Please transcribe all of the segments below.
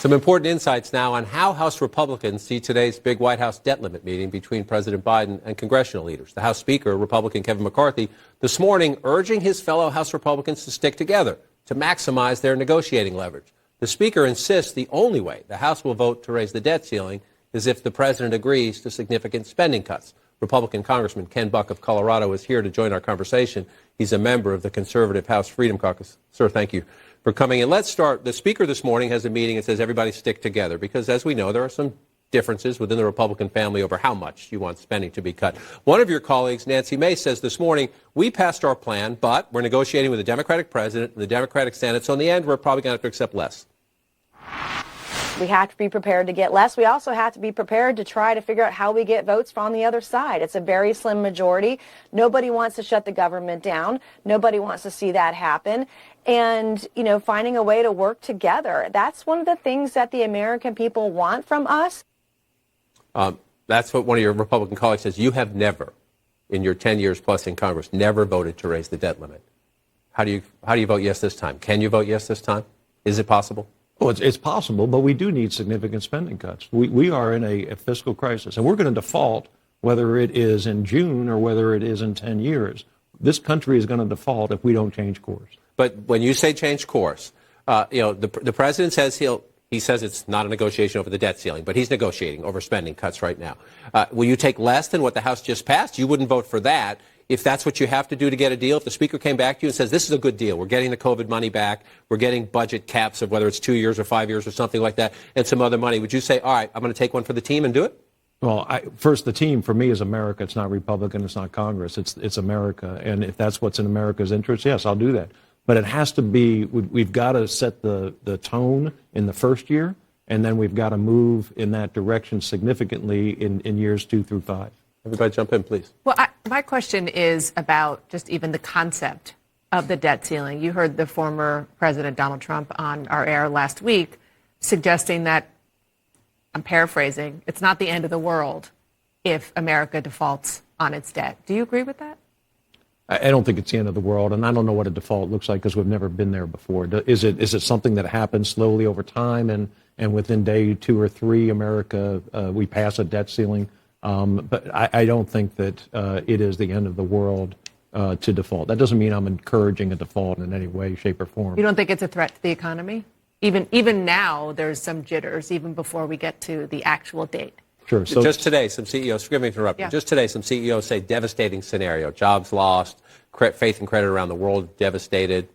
Some important insights now on how House Republicans see today's big White House debt limit meeting between President Biden and congressional leaders. The House Speaker, Republican Kevin McCarthy, this morning urging his fellow House Republicans to stick together to maximize their negotiating leverage. The Speaker insists the only way the House will vote to raise the debt ceiling is if the President agrees to significant spending cuts. Republican Congressman Ken Buck of Colorado is here to join our conversation. He's a member of the conservative House Freedom Caucus. Sir, thank you for coming in. Let's start. The Speaker this morning has a meeting and says everybody stick together because, as we know, there are some differences within the Republican family over how much you want spending to be cut. One of your colleagues, Nancy Mace, says this morning, we passed our plan, but we're negotiating with the Democratic president and the Democratic Senate, so in the end, we're probably going to have to accept less. We have to be prepared to get less. We also have to be prepared to try to figure out how we get votes from the other side. It's a very slim majority. Nobody wants to shut the government down. Nobody wants to see that happen. And, you know, finding a way to work together. That's one of the things that the American people want from us. That's what one of your Republican colleagues says. You have never, in your 10 years plus in Congress, never voted to raise the debt limit. How do you vote yes this time? Can you vote yes this time? Is it possible? Well, it's possible, but we do need significant spending cuts. We are in a fiscal crisis, and we're going to default whether it is in June or whether it is in 10 years. This country is going to default if we don't change course. But when you say change course, the president says he says it's not a negotiation over the debt ceiling, but he's negotiating over spending cuts right now. Will you take less than what the House just passed? You wouldn't vote for that. If that's what you have to do to get a deal, if the Speaker came back to you and says, this is a good deal, we're getting the COVID money back, we're getting budget caps of whether it's 2 years or 5 years or something like that, and some other money, would you say, all right, I'm going to take one for the team and do it? Well, first, the team for me is America. It's not Republican. It's not Congress. It's America. And if that's what's in America's interest, yes, I'll do that. But it has to be, we've got to set the tone in the first year, and then we've got to move in that direction significantly in years 2 through 5. Everybody jump in, please. Well, my question is about just even the concept of the debt ceiling. You heard the former President Donald Trump on our air last week suggesting that, I'm paraphrasing, it's not the end of the world if America defaults on its debt. Do you agree with that? I don't think it's the end of the world, and I don't know what a default looks like because we've never been there before. Is it something that happens slowly over time, and within day 2 or 3, America, we pass a debt ceiling? But I don't think that it is the end of the world to default. That doesn't mean I'm encouraging a default in any way, shape, or form. You don't think it's a threat to the economy? Even now, there's some jitters, even before we get to the actual date. Sure. So just today, some CEOs, forgive me for interrupting, just today, some CEOs say devastating scenario, jobs lost, faith and credit around the world devastated.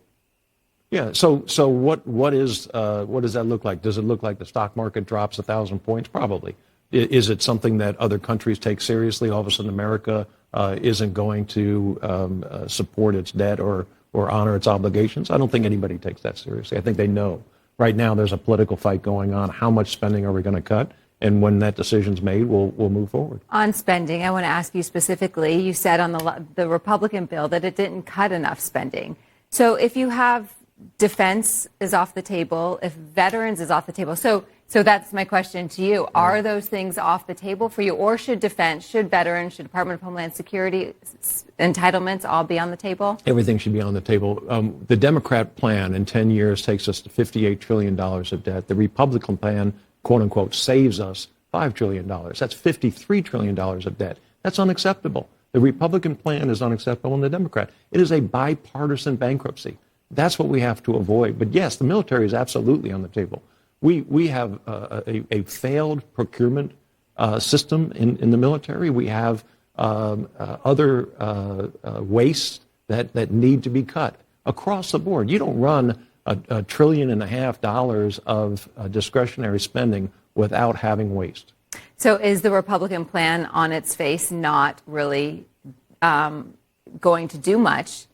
Yeah. So what does that look like? Does it look like the stock market drops 1,000 points? Probably. Is it something that other countries take seriously? All of a sudden, America isn't going to support its debt or honor its obligations? I don't think anybody takes that seriously. I think they know. Right now, there's a political fight going on. How much spending are we going to cut? And when that decision's made, we'll move forward. On spending, I want to ask you specifically, you said on the Republican bill that it didn't cut enough spending. So if you have defense is off the table, if veterans is off the table, so that's my question to you. Are those things off the table for you, or should defense, should veterans, should Department of Homeland Security entitlements all be on the table? Everything should be on the table. The Democrat plan in 10 years takes us to $58 trillion of debt. The Republican plan, quote unquote, saves us $5 trillion. That's $53 trillion of debt. That's unacceptable. The Republican plan is unacceptable, and the Democrat. It is a bipartisan bankruptcy. That's what we have to avoid. But yes, the military is absolutely on the table. We have a failed procurement system in the military. We have other wastes that need to be cut across the board. You don't run $1.5 trillion of discretionary spending without having waste. So is the Republican plan on its face not really going to do much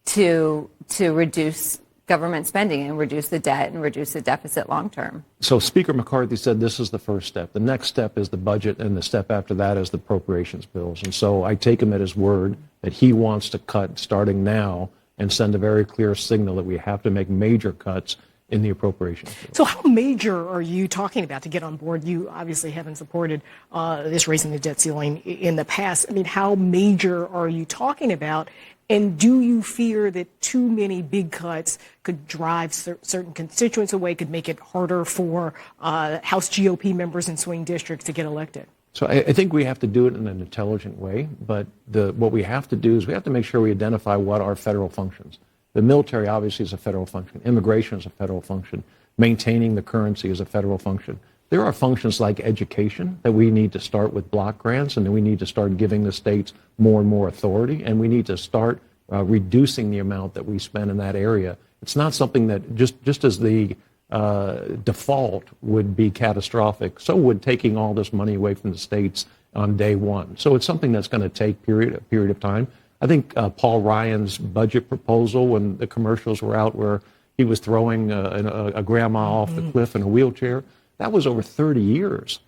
to reduce government spending and reduce the debt and reduce the deficit long term? So Speaker McCarthy said this is the first step. The next step is the budget, and the step after that is the appropriations bills. And so I take him at his word that he wants to cut starting now and send a very clear signal that we have to make major cuts in the appropriations. So how major are you talking about to get on board? You obviously haven't supported this raising the debt ceiling in the past. I mean, how major are you talking about? And do you fear that too many big cuts could drive certain constituents away, could make it harder for House GOP members in swing districts to get elected? So I think we have to do it in an intelligent way, but what we have to do is we have to make sure we identify what are federal functions. The military obviously is a federal function. Immigration is a federal function. Maintaining the currency is a federal function. There are functions like education that we need to start with block grants, and then we need to start giving the states more and more authority, and we need to start reducing the amount that we spend in that area. It's not something that just as the default would be catastrophic, so would taking all this money away from the states on day one. So it's something that's going to take a period of time. I think Paul Ryan's budget proposal, when the commercials were out where he was throwing a grandma off the cliff in a wheelchair, that was over 30 years.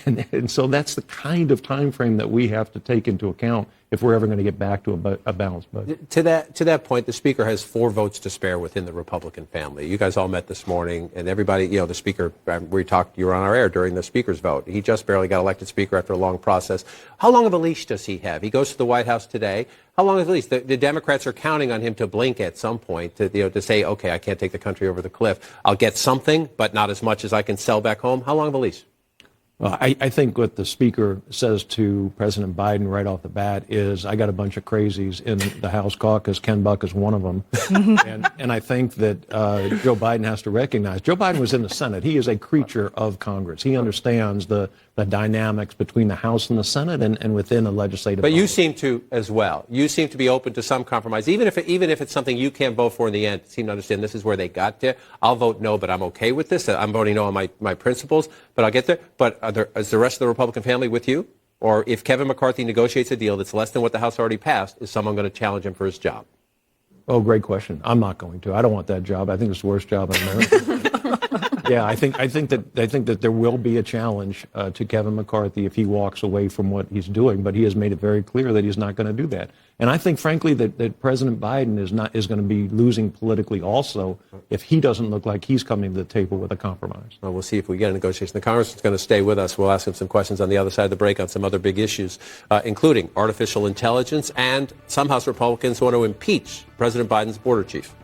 And so that's the kind of time frame that we have to take into account if we're ever going to get back to a balanced budget. To that point, the Speaker has 4 votes to spare within the Republican family. You guys all met this morning, and everybody, the Speaker, you were on our air during the Speaker's vote. He just barely got elected Speaker after a long process. How long of a leash does he have? He goes to the White House today. How long of a leash? The Democrats are counting on him to blink at some point, to say, okay, I can't take the country over the cliff. I'll get something, but not as much as I can sell back home. How long of a leash? Well, I think what the Speaker says to President Biden right off the bat is, I got a bunch of crazies in the House caucus. Ken Buck is one of them. and I think that Joe Biden has to recognize, Joe Biden was in the Senate. He is a creature of Congress. He understands the dynamics between the House and the Senate and within a legislative body. But you seem to as well. You seem to be open to some compromise, even if it's something you can't vote for in the end. You seem to understand this is where they got to. I'll vote no, but I'm okay with this. I'm voting no on my principles, but I'll get there. But is the rest of the Republican family with you? Or if Kevin McCarthy negotiates a deal that's less than what the House already passed, is someone going to challenge him for his job? Oh, great question. I'm not going to. I don't want that job. I think it's the worst job in America. Yeah, I think that there will be a challenge to Kevin McCarthy if he walks away from what he's doing, but he has made it very clear that he's not going to do that. And I think, frankly, that President Biden is going to be losing politically also if he doesn't look like he's coming to the table with a compromise. Well, we'll see if we get a negotiation. The Congressman's going to stay with us. We'll ask him some questions on the other side of the break on some other big issues, including artificial intelligence, and some House Republicans want to impeach President Biden's border chief.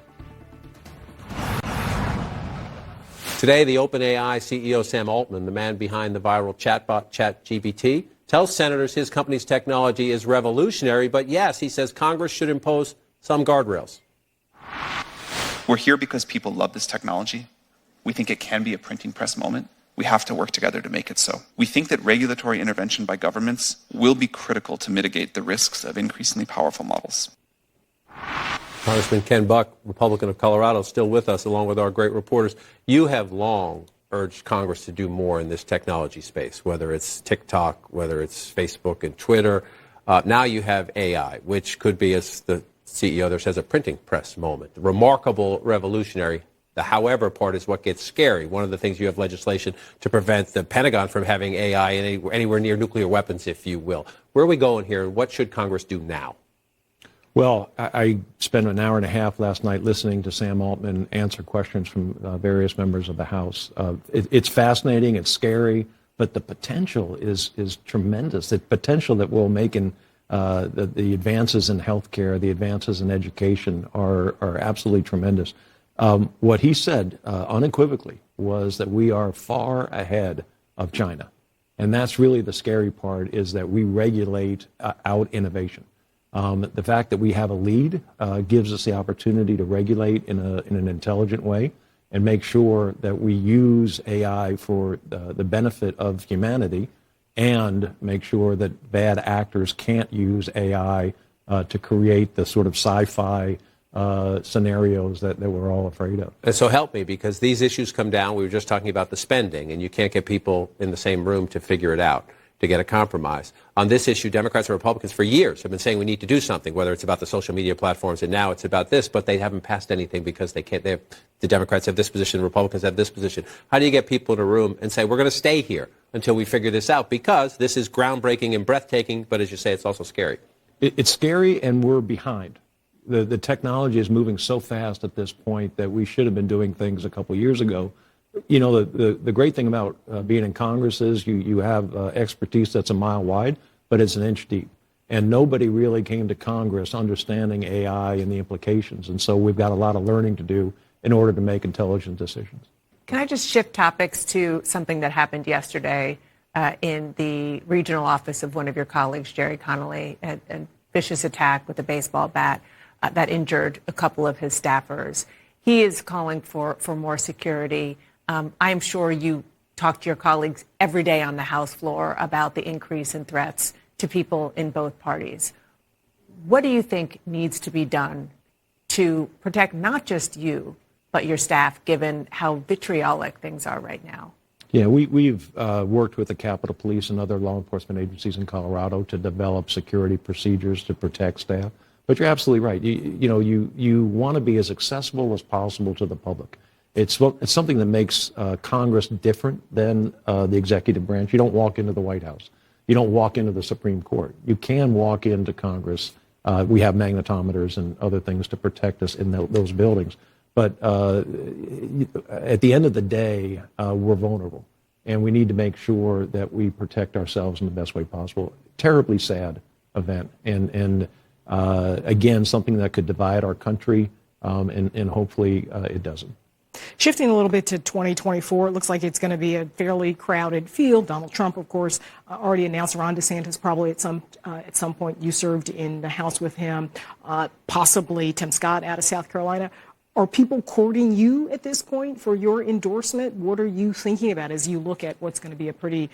Today, the OpenAI CEO Sam Altman, the man behind the viral chatbot ChatGPT, tells senators his company's technology is revolutionary, but yes, he says Congress should impose some guardrails. We're here because people love this technology. We think it can be a printing press moment. We have to work together to make it so. We think that regulatory intervention by governments will be critical to mitigate the risks of increasingly powerful models. Congressman Ken Buck, Republican of Colorado, still with us, along with our great reporters. You have long urged Congress to do more in this technology space, whether it's TikTok, whether it's Facebook and Twitter. Now you have AI, which could be, as the CEO there says, a printing press moment. Remarkable, revolutionary. The however part is what gets scary. One of the things you have legislation to prevent the Pentagon from having AI anywhere near nuclear weapons, if you will. Where are we going here? What should Congress do now? Well, I spent an hour and a half last night listening to Sam Altman answer questions from various members of the House. It's fascinating, it's scary, but the potential is tremendous. The potential that we'll make in the advances in healthcare, the advances in education are absolutely tremendous. What he said unequivocally was that we are far ahead of China. And that's really the scary part, is that we regulate out innovation. The fact that we have a lead gives us the opportunity to regulate in an intelligent way and make sure that we use AI for the benefit of humanity, and make sure that bad actors can't use AI to create the sort of sci-fi scenarios that we're all afraid of. And so help me, because these issues come down. We were just talking about the spending, and you can't get people in the same room to figure it out, to get a compromise. On this issue, Democrats and Republicans for years have been saying we need to do something, whether it's about the social media platforms, and now it's about this, but they haven't passed anything because they can't. The Democrats have this position, the Republicans have this position. How do you get people in a room and say, we're going to stay here until we figure this out, because this is groundbreaking and breathtaking, but as you say, it's also scary? It's scary, and we're behind. the technology is moving so fast at this point that we should have been doing things a couple years ago. You know, the great thing about being in Congress is you have expertise that's a mile wide, but it's an inch deep. And nobody really came to Congress understanding AI and the implications. And so we've got a lot of learning to do in order to make intelligent decisions. Can I just shift topics to something that happened yesterday in the regional office of one of your colleagues, Jerry Connolly, a vicious attack with a baseball bat that injured a couple of his staffers. He is calling for more security. I'm sure you talk to your colleagues every day on the House floor about the increase in threats to people in both parties. What do you think needs to be done to protect not just you, but your staff, given how vitriolic things are right now? Yeah, we've worked with the Capitol Police and other law enforcement agencies in Colorado to develop security procedures to protect staff. But you're absolutely right. You want to be as accessible as possible to the public. It's something that makes Congress different than the executive branch. You don't walk into the White House. You don't walk into the Supreme Court. You can walk into Congress. We have magnetometers and other things to protect us in those buildings. But at the end of the day, we're vulnerable. And we need to make sure that we protect ourselves in the best way possible. Terribly sad event. And again, something that could divide our country, and hopefully it doesn't. Shifting a little bit to 2024, it looks like it's going to be a fairly crowded field. Donald Trump, of course, already announced. Ron DeSantis probably at some point you served in the House with him. Possibly Tim Scott out of South Carolina. Are people courting you at this point for your endorsement? What are you thinking about as you look at what's going to be a pretty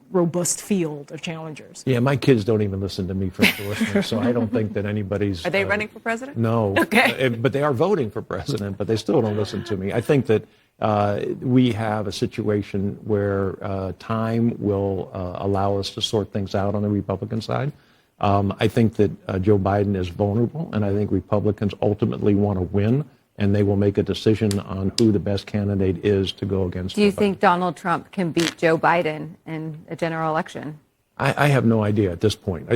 robust field of challengers? Yeah, my kids don't even listen to me for endorsement, so I don't think that anybody's... Are they running for president? No. Okay. But they are voting for president, but they still don't listen to me. I think that we have a situation where time will allow us to sort things out on the Republican side. I think that Joe Biden is vulnerable, and I think Republicans ultimately want to win, and they will make a decision on who the best candidate is to go against. Do you think Donald Trump can beat Joe Biden in a general election? I have no idea at this point.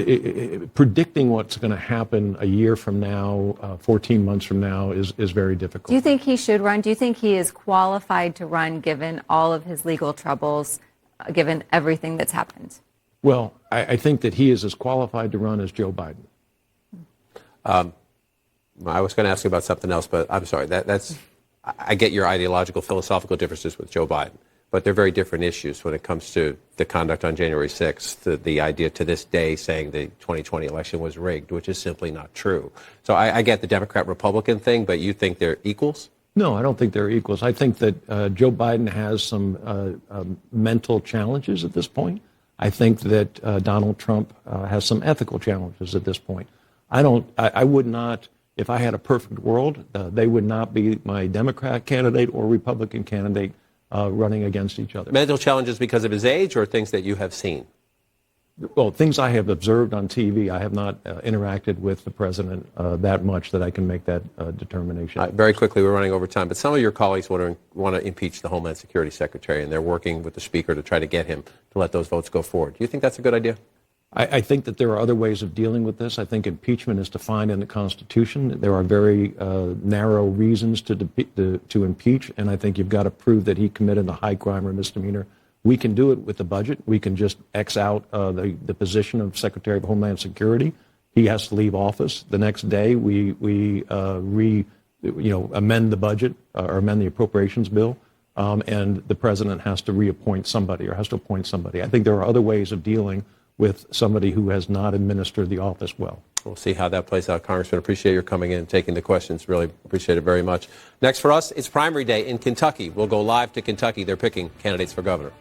Predicting what's going to happen a year from now, 14 months from now, is very difficult. Do you think he should run? Do you think he is qualified to run given all of his legal troubles, given everything that's happened? Well, I think that he is as qualified to run as Joe Biden. I was going to ask you about something else, but I'm sorry. I get your ideological, philosophical differences with Joe Biden, but they're very different issues when it comes to the conduct on January 6th, the idea to this day saying the 2020 election was rigged, which is simply not true. So I get the Democrat-Republican thing, but you think they're equals? No, I don't think they're equals. I think that Joe Biden has some mental challenges at this point. I think that Donald Trump has some ethical challenges at this point. I would not, if I had a perfect world, they would not be my Democrat candidate or Republican candidate running against each other. Mental challenges because of his age or things that you have seen? Well, things I have observed on TV. I have not interacted with the president that much that I can make that determination. Very quickly, we're running over time, but some of your colleagues want to impeach the Homeland Security Secretary, and they're working with the Speaker to try to get him to let those votes go forward. Do you think that's a good idea? I think that there are other ways of dealing with this. I think impeachment is defined in the Constitution. There are very narrow reasons to impeach, and I think you've got to prove that he committed a high crime or misdemeanor. We can do it with the budget. We can just X out the position of Secretary of Homeland Security. He has to leave office. The next day, we amend the budget or amend the appropriations bill, and the president has to reappoint somebody or has to appoint somebody. I think there are other ways of dealing with somebody who has not administered the office well. We'll see how that plays out, Congressman. Appreciate your coming in and taking the questions. Really appreciate it very much. Next for us, it's primary day in Kentucky. We'll go live to Kentucky. They're picking candidates for governor.